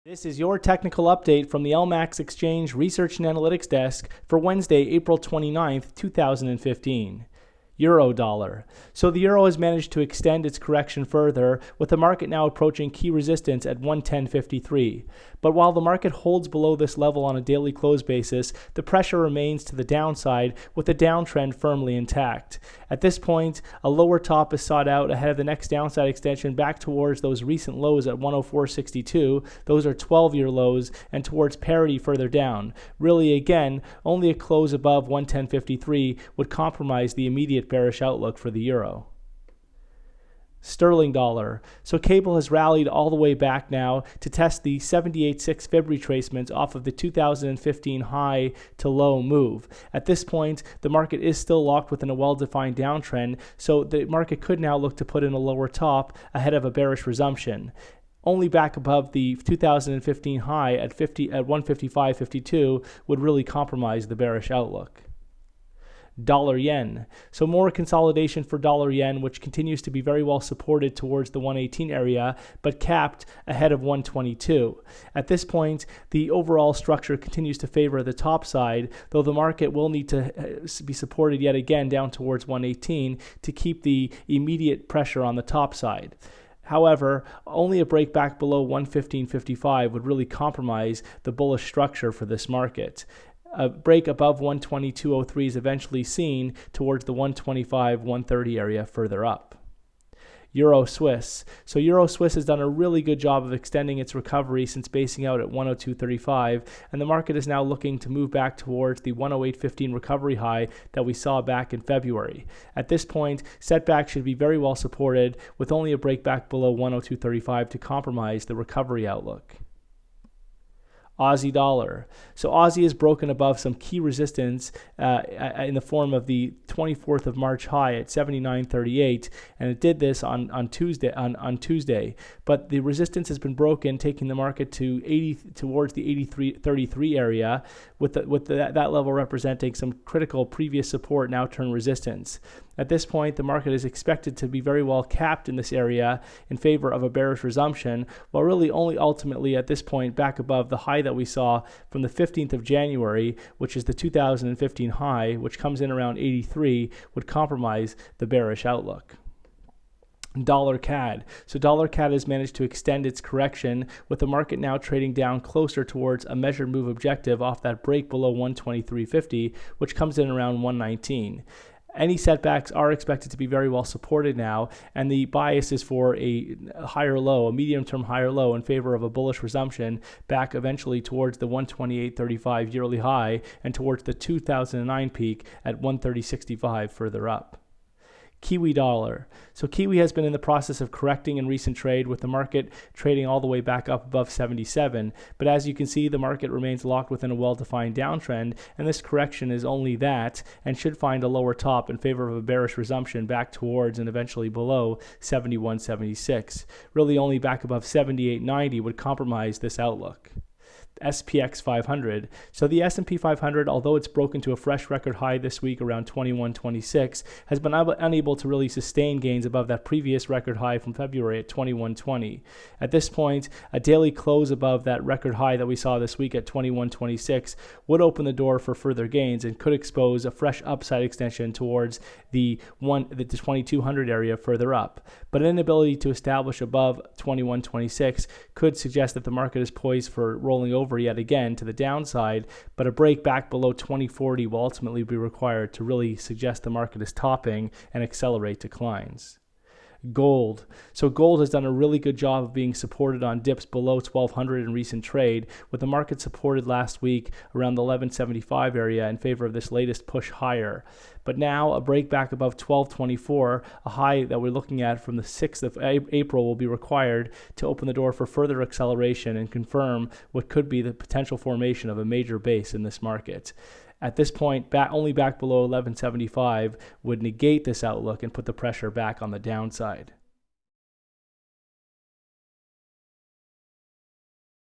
This is your technical update from the LMAX Exchange Research and Analytics Desk for Wednesday, April 29th, 2015. Euro dollar. So the euro has managed to extend its correction further, with the market now approaching key resistance at 110.53. But while the market holds below this level on a daily close basis, the pressure remains to the downside, with the downtrend firmly intact. At this point, a lower top is sought out ahead of the next downside extension back towards those recent lows at 104.62. Those are 12-year lows, and towards parity further down. Really, again, only a close above 110.53 would compromise the immediate bearish outlook for the euro. Sterling dollar. So cable has rallied all the way back now to test the 78.6 fib retracement off of the 2015 high to low move. At this point, the market is still locked within a well-defined downtrend, so the market could now look to put in a lower top ahead of a bearish resumption. Only back above the 2015 high at 155.52 would really compromise the bearish outlook. Dollar yen. So more consolidation for dollar yen, which continues to be very well supported towards the 118 area, but capped ahead of 122. At this point, the overall structure continues to favor the top side, though the market will need to be supported yet again down towards 118 to keep the immediate pressure on the top side. However, only a break back below 115.55 would really compromise the bullish structure for this market. A break above 122.03 is eventually seen towards the 125-130 area further up. Euro Swiss. So Euro Swiss has done a really good job of extending its recovery since basing out at 102.35, and the market is now looking to move back towards the 108.15 recovery high that we saw back in February. At this point, setback should be very well supported, with only a break back below 102.35 to compromise the recovery outlook. Aussie dollar. So Aussie has broken above some key resistance in the form of the 24th of March high at 79.38, and it did this on Tuesday. But the resistance has been broken, taking the market to towards the 83.33 area, with that level representing some critical previous support now turned resistance. At this point, the market is expected to be very well capped in this area in favor of a bearish resumption, while really only ultimately at this point back above the high that we saw from the 15th of January, which is the 2015 high, which comes in around 83, would compromise the bearish outlook. Dollar CAD. So dollar CAD has managed to extend its correction, with the market now trading down closer towards a measured move objective off that break below 123.50, which comes in around 119. Any setbacks are expected to be very well supported now, and the bias is for a higher low, a medium-term higher low in favor of a bullish resumption back eventually towards the 128.35 yearly high and towards the 2009 peak at 130.65 further up. Kiwi dollar. So Kiwi has been in the process of correcting in recent trade, with the market trading all the way back up above 77. But as you can see, the market remains locked within a well-defined downtrend, and this correction is only that and should find a lower top in favor of a bearish resumption back towards and eventually below 71.76. Really only back above 78.90 would compromise this outlook. SPX 500. So the S&P 500, although it's broken to a fresh record high this week around 2126, has been unable to really sustain gains above that previous record high from February at 2120. At this point, a daily close above that record high that we saw this week at 2126 would open the door for further gains and could expose a fresh upside extension towards the 2200 area further up. But an inability to establish above 2126 could suggest that the market is poised for rolling over yet again to the downside, but a break back below 2040 will ultimately be required to really suggest the market is topping and accelerate declines. Gold. So gold has done a really good job of being supported on dips below 1200 in recent trade, with the market supported last week around the 1175 area in favor of this latest push higher. But now a break back above 1224, a high that we're looking at from the 6th of April, will be required to open the door for further acceleration and confirm what could be the potential formation of a major base in this market. At this point, only back below 1175 would negate this outlook and put the pressure back on the downside.